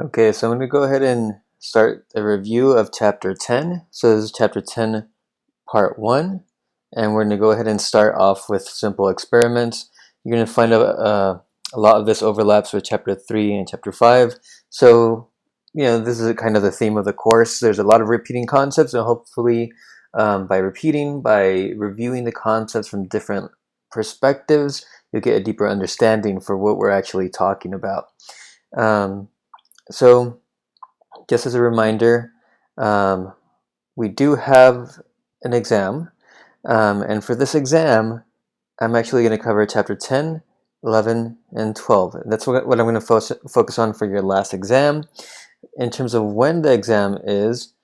Okay, so I'm going to go ahead and start the review of Chapter 10. So this is Chapter 10, Part 1, and we're going to go ahead and start off with simple experiments. You're going to find out a lot of this overlaps with Chapter 3 and Chapter 5. So, this is kind of the theme of the course. There's a lot of repeating concepts, and hopefully by reviewing the concepts from different perspectives, you'll get a deeper understanding for what we're actually talking about. So just as a reminder, we do have an exam, and for this exam, I'm actually going to cover Chapter 10, 11, and 12. That's what I'm going to focus on for your last exam. In terms of when the exam is,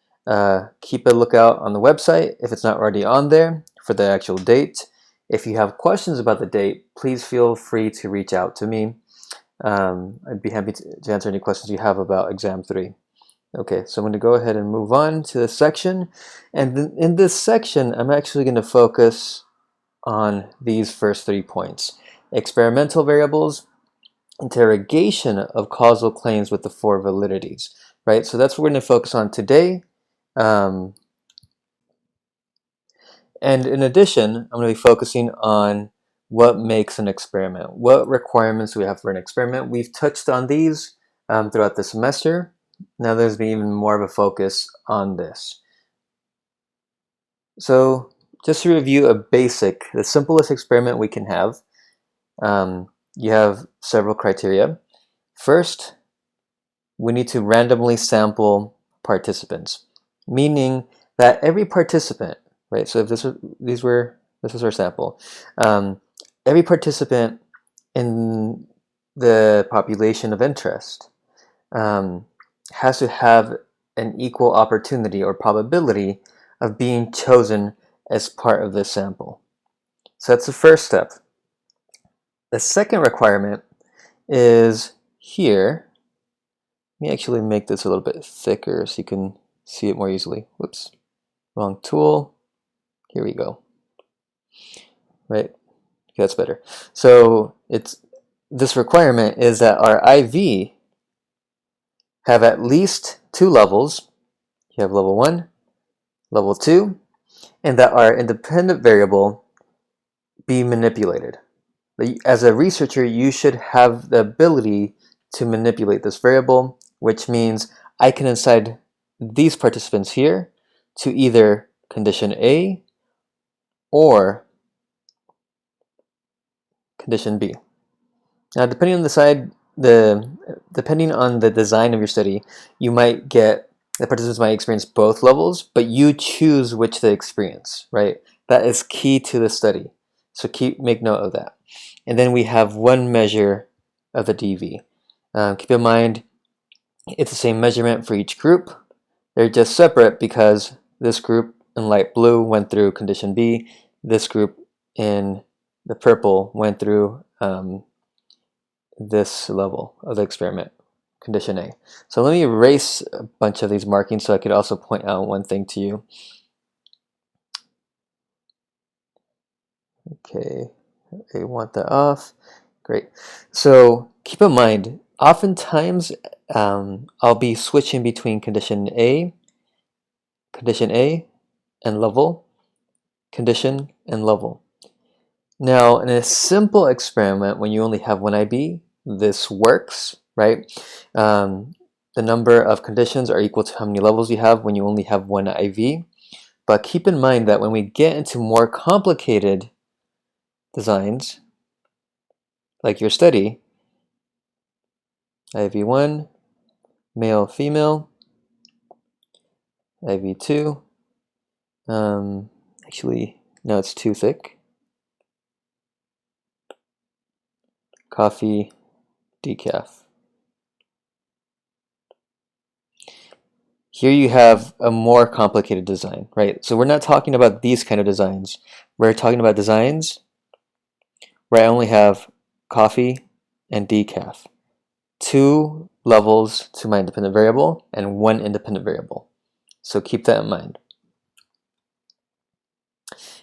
keep a lookout on the website if it's not already on there for the actual date. If you have questions about the date, please feel free to reach out to me. I'd be happy to answer any questions you have about Exam 3. Okay, so I'm going to go ahead and move on to this section. And in this section, I'm actually going to focus on these first 3 points. Experimental variables, interrogation of causal claims with the 4 validities, right? So that's what we're going to focus on today. And in addition, I'm going to be focusing on what makes an experiment. What requirements do we have for an experiment? We've touched on these throughout the semester. Now there's been even more of a focus on this. So just to review the simplest experiment we can have, you have several criteria. First, we need to randomly sample participants, meaning that every participant, right? So if this is our sample. Every participant in the population of interest has to have an equal opportunity or probability of being chosen as part of this sample. So that's the first step. The second requirement is here. Let me actually make this a little bit thicker so you can see it more easily. Whoops, wrong tool. Here we go. Right, that's better. So this requirement is that our IV have at least 2 levels. You have level 1, level 2, and that our independent variable be manipulated. As a researcher, you should have the ability to manipulate this variable, which means I can assign these participants here to either condition A or condition B. Now, depending on the design of your study, the participants might experience both levels, but you choose which they experience, right? That is key to the study. So make note of that. And then we have one measure of the DV. Keep in mind, it's the same measurement for each group. They're just separate because this group in light blue went through condition B. This group in the purple went through this level of the experiment, condition A. So let me erase a bunch of these markings so I could also point out one thing to you. Okay, I want that off. Great. So keep in mind, oftentimes I'll be switching between condition A, and level, condition, and level. Now, in a simple experiment, when you only have one IB, this works, right? The number of conditions are equal to how many levels you have when you only have one IV. But keep in mind that when we get into more complicated designs, like your study, IV1, male, female, IV2, actually, no, it's too thick. Coffee, decaf. Here you have a more complicated design, right? So we're not talking about these kind of designs. We're talking about designs where I only have coffee and decaf. 2 levels to my independent variable and 1 independent variable. So keep that in mind.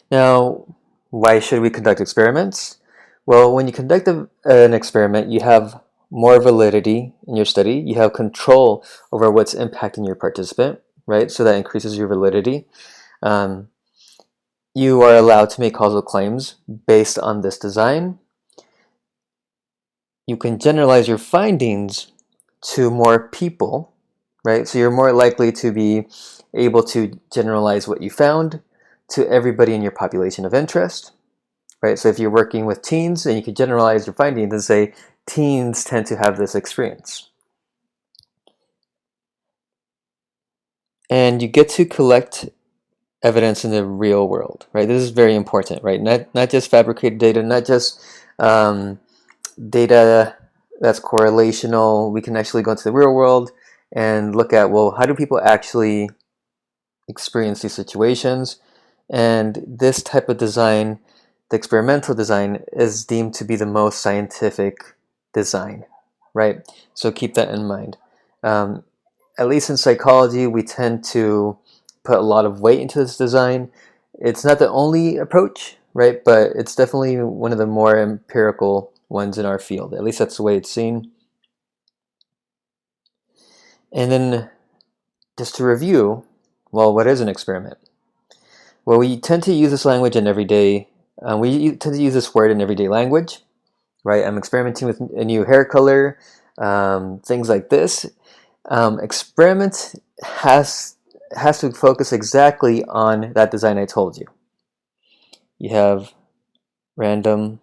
Now, why should we conduct experiments? Well, when you conduct an experiment, you have more validity in your study. You have control over what's impacting your participant, right? So that increases your validity. You are allowed to make causal claims based on this design. You can generalize your findings to more people, right? So you're more likely to be able to generalize what you found to everybody in your population of interest, right? So if you're working with teens, and you can generalize your findings and say teens tend to have this experience. And you get to collect evidence in the real world, right? This is very important, right? Not just fabricated data, not just data that's correlational. We can actually go into the real world and look at, well, how do people actually experience these situations? And this type of design, the experimental design, is deemed to be the most scientific design, right? So keep that in mind. At least in psychology, we tend to put a lot of weight into this design. It's not the only approach, right? But it's definitely one of the more empirical ones in our field. At least that's the way it's seen. And then just to review, well, what is an experiment? Well, we tend to use this language in everyday, we tend to use this word in everyday language, right? I'm experimenting with a new hair color, things like this. Experiment has to focus exactly on that design I told you. You have random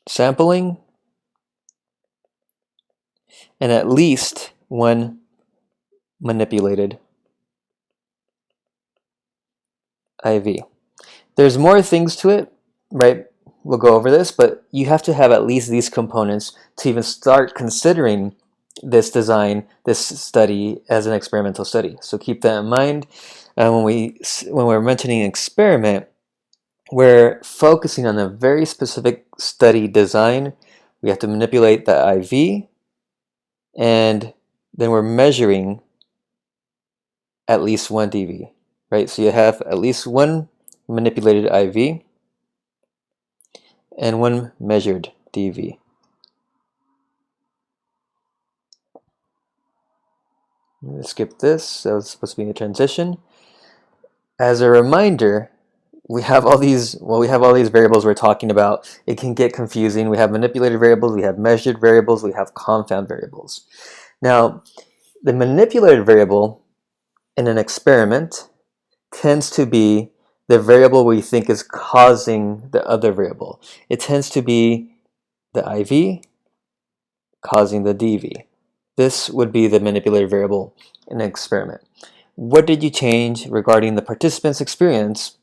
sampling and at least one manipulated IV. There's more things to it, right? We'll go over this, but you have to have at least these components to even start considering this design, this study as an experimental study. So keep that in mind. When we're mentioning experiment, we're focusing on a very specific study design. We have to manipulate the IV, and then we're measuring at least one DV, right? So you have at least one manipulated IV and one measured DV. I'm going to skip this. That was supposed to be a transition. As a reminder, we have all these variables we're talking about. It can get confusing. We have manipulated variables, we have measured variables, we have confound variables. Now, the manipulated variable in an experiment tends to be the variable we think is causing the other variable. It tends to be the IV causing the DV. This would be the manipulated variable in an experiment. What did you change regarding the participant's experience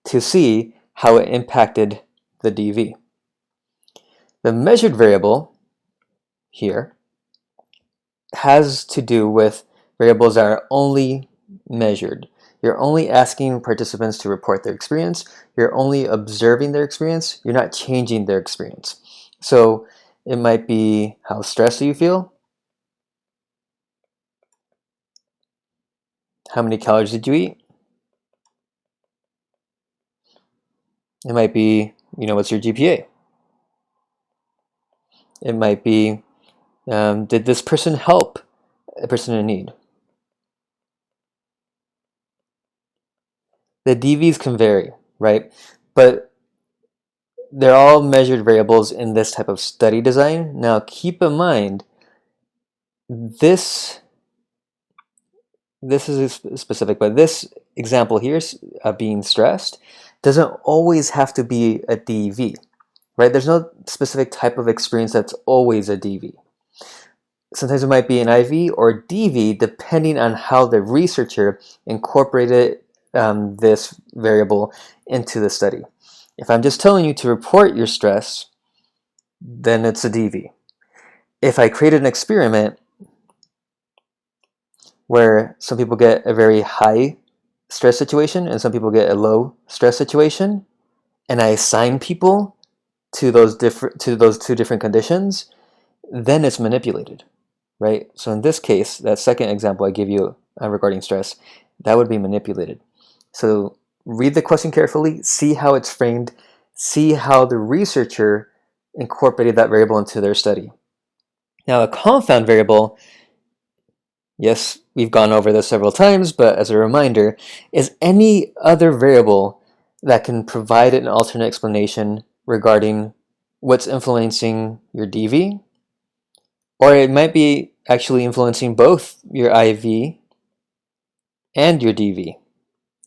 to see how it impacted the DV? The measured variable here has to do with variables that are only measured. You're only asking participants to report their experience. You're only observing their experience. You're not changing their experience. So it might be, how stressed do you feel? How many calories did you eat? It might be, what's your GPA? It might be, did this person help a person in need? The DVs can vary, right? But they're all measured variables in this type of study design. Now keep in mind, this is specific, but this example here, being stressed, doesn't always have to be a DV, right? There's no specific type of experience that's always a DV. Sometimes it might be an IV or DV, depending on how the researcher incorporated this variable into the study. If I'm just telling you to report your stress, then it's a DV. If I created an experiment where some people get a very high stress situation and some people get a low stress situation, and I assign people to those two different conditions, then it's manipulated, right? So in this case, that second example I give you regarding stress, that would be manipulated. So read the question carefully, see how it's framed, see how the researcher incorporated that variable into their study. Now, a confound variable, yes, we've gone over this several times, but as a reminder, is any other variable that can provide an alternate explanation regarding what's influencing your DV, or it might be actually influencing both your IV and your DV,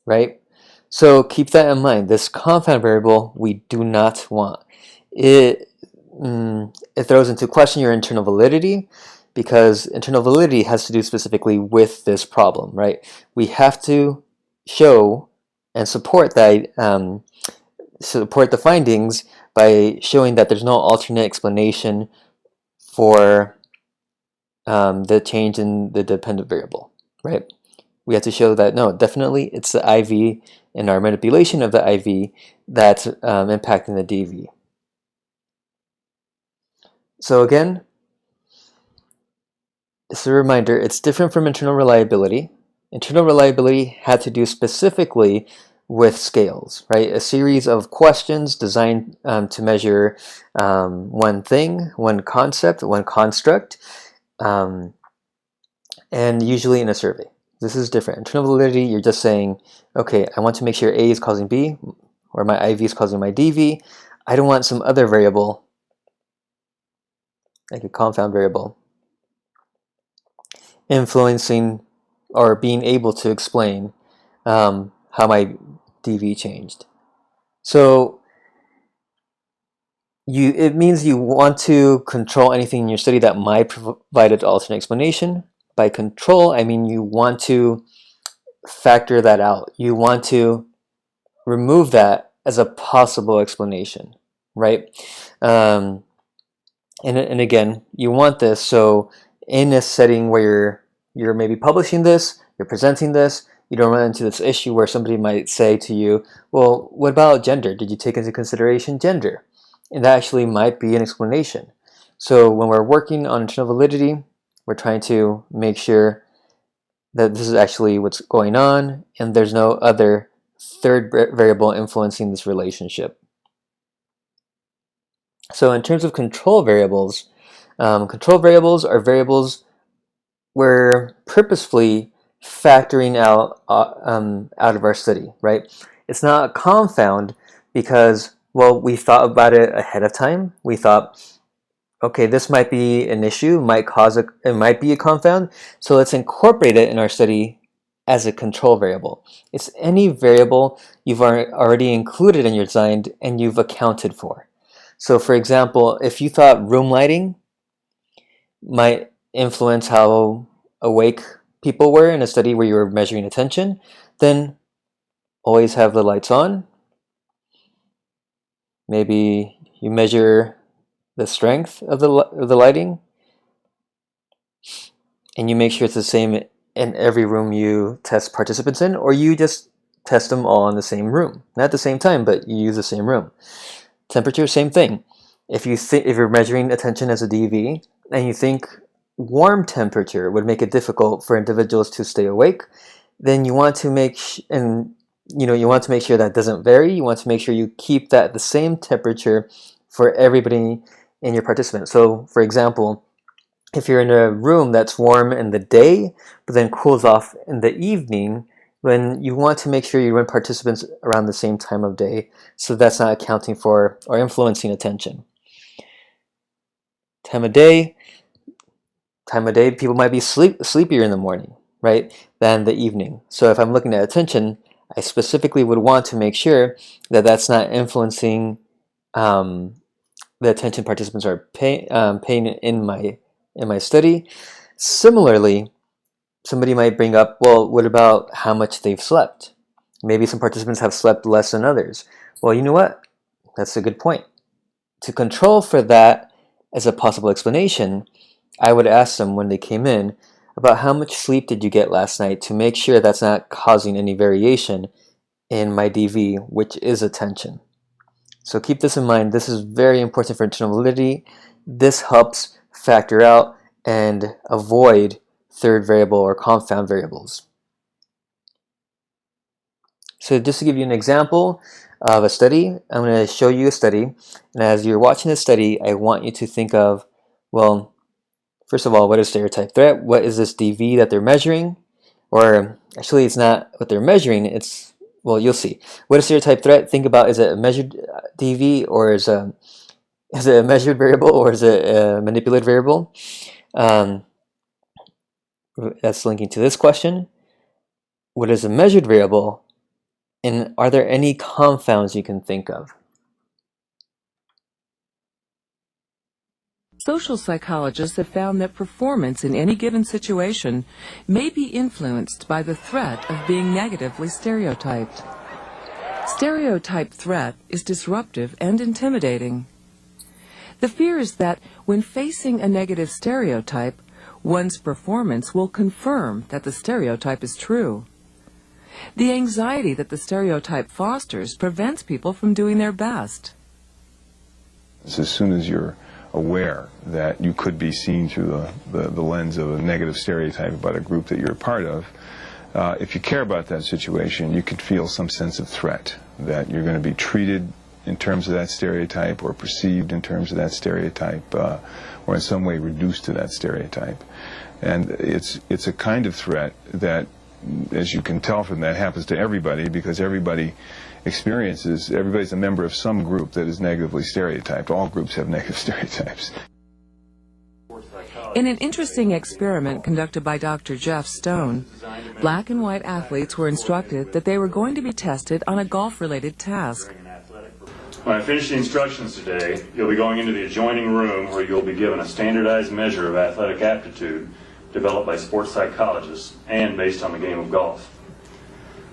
right? So keep that in mind. This confound variable we do not want. It throws into question your internal validity, because internal validity has to do specifically with this problem, right? We have to show and support that support the findings by showing that there's no alternate explanation for the change in the dependent variable, right? We have to show that no, definitely it's the IV and our manipulation of the IV that's impacting the DV. So again, just a reminder, it's different from internal reliability. Internal reliability had to do specifically with scales, right? A series of questions designed to measure one thing, one concept, one construct, and usually in a survey. This is different. Internal validity, you're just saying, okay, I want to make sure A is causing B, or my IV is causing my DV. I don't want some other variable, like a confound variable, influencing or being able to explain how my DV changed. So it means you want to control anything in your study that might provide an alternate explanation. By control, I mean you want to factor that out. You want to remove that as a possible explanation, right? And again, you want this so in a setting where you're maybe publishing this, you're presenting this, you don't run into this issue where somebody might say to you, well, what about gender? Did you take into consideration gender? And that actually might be an explanation. So when we're working on internal validity, we're trying to make sure that this is actually what's going on and there's no other third variable influencing this relationship. So in terms of control variables are variables we're purposefully factoring out of our study, right? It's not a confound because, well, we thought about it ahead of time. We thought, okay, this might be an issue, it might be a confound, so let's incorporate it in our study as a control variable. It's any variable you've already included in your design and you've accounted for. So for example, if you thought room lighting might influence how awake people were in a study where you were measuring attention, then always have the lights on. Maybe you measure the strength of the lighting and you make sure it's the same in every room you test participants in, or you just test them all in the same room. Not at the same time, but you use the same room. Temperature, same thing. If you're measuring attention as a DV and you think warm temperature would make it difficult for individuals to stay awake, then you want to make sure that doesn't vary. You want to make sure you keep that the same temperature for everybody in your participants. So for example, if you're in a room that's warm in the day but then cools off in the evening, then you want to make sure you run participants around the same time of day, so that's not accounting for or influencing attention. Time of day, people might be sleepier in the morning, right, than the evening. So if I'm looking at attention, I specifically would want to make sure that that's not influencing the attention participants are paying in my study. Similarly, somebody might bring up, well, what about how much they've slept? Maybe some participants have slept less than others. Well, you know what? That's a good point. To control for that as a possible explanation, I would ask them when they came in about how much sleep did you get last night to make sure that's not causing any variation in my DV, which is attention. So keep this in mind. This is very important for internal validity. This helps factor out and avoid third variable or confound variables. So just to give you an example of a study, I'm going to show you a study. And as you're watching this study, I want you to think of, well, First of all, what is stereotype threat? What is this DV that they're measuring? Or actually, it's not what they're measuring. It's, well, you'll see. What is stereotype threat? Think about, is it a measured DV, or is it a measured variable, or is it a manipulated variable? That's linking to this question. What is a measured variable? And are there any confounds you can think of? Social psychologists have found that performance in any given situation may be influenced by the threat of being negatively stereotyped. Stereotype threat is disruptive and intimidating. The fear is that when facing a negative stereotype, one's performance will confirm that the stereotype is true. The anxiety that the stereotype fosters prevents people from doing their best. As soon as you're aware that you could be seen through the lens of a negative stereotype about a group that you're a part of, if you care about that situation, you could feel some sense of threat, that you're going to be treated in terms of that stereotype, or perceived in terms of that stereotype, or in some way reduced to that stereotype. And it's a kind of threat that, as you can tell from that, happens to everybody, because everybody's a member of some group that is negatively stereotyped. All groups have negative stereotypes. In an interesting experiment conducted by Dr. Jeff Stone, black and white athletes were instructed that they were going to be tested on a golf-related task. When I finish the instructions today, you'll be going into the adjoining room where you'll be given a standardized measure of athletic aptitude developed by sports psychologists and based on the game of golf.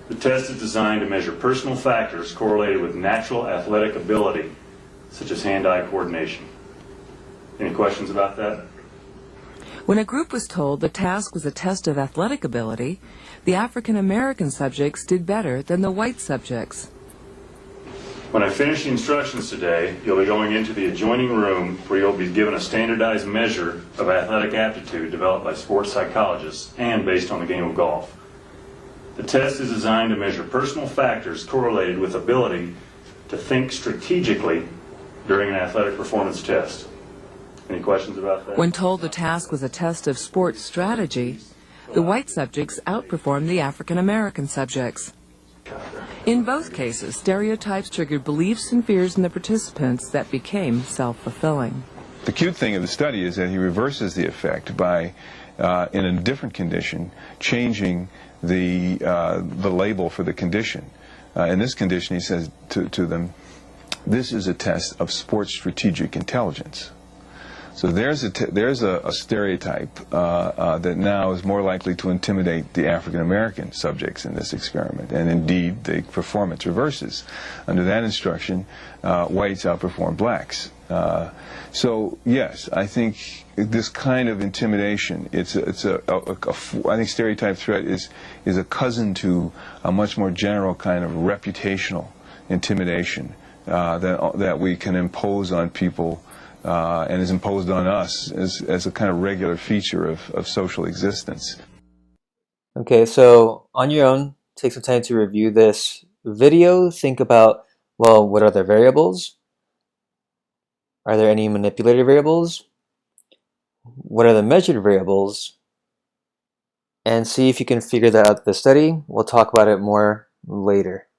The test is designed to measure personal factors correlated with natural athletic ability, such as hand-eye coordination. Any questions about that? When a group was told the task was a test of athletic ability, the African American subjects did better than the white subjects. When I finish the instructions today, you'll be going into the adjoining room where you'll be given a standardized measure of athletic aptitude developed by sports psychologists and based on the game of golf. The test is designed to measure personal factors correlated with ability to think strategically during an athletic performance test. Any questions about that? When told the task was a test of sports strategy, the white subjects outperformed the African American subjects. In both cases, stereotypes triggered beliefs and fears in the participants that became self-fulfilling. The cute thing of the study is that he reverses the effect by, in a different condition, changing the label for the condition. In this condition, he says to them, this is a test of sports strategic intelligence. So there's a stereotype that now is more likely to intimidate the African American subjects in this experiment, and indeed the performance reverses. Under that instruction, whites outperform blacks. So yes, I think this kind of intimidation, I think stereotype threat is a cousin to a much more general kind of reputational intimidation that we can impose on people. And is imposed on us as a kind of regular feature of social existence. Okay, so on your own, take some time to review this video. Think about, well, what are the variables? Are there any manipulated variables? What are the measured variables? And see if you can figure that out in the study. We'll talk about it more later.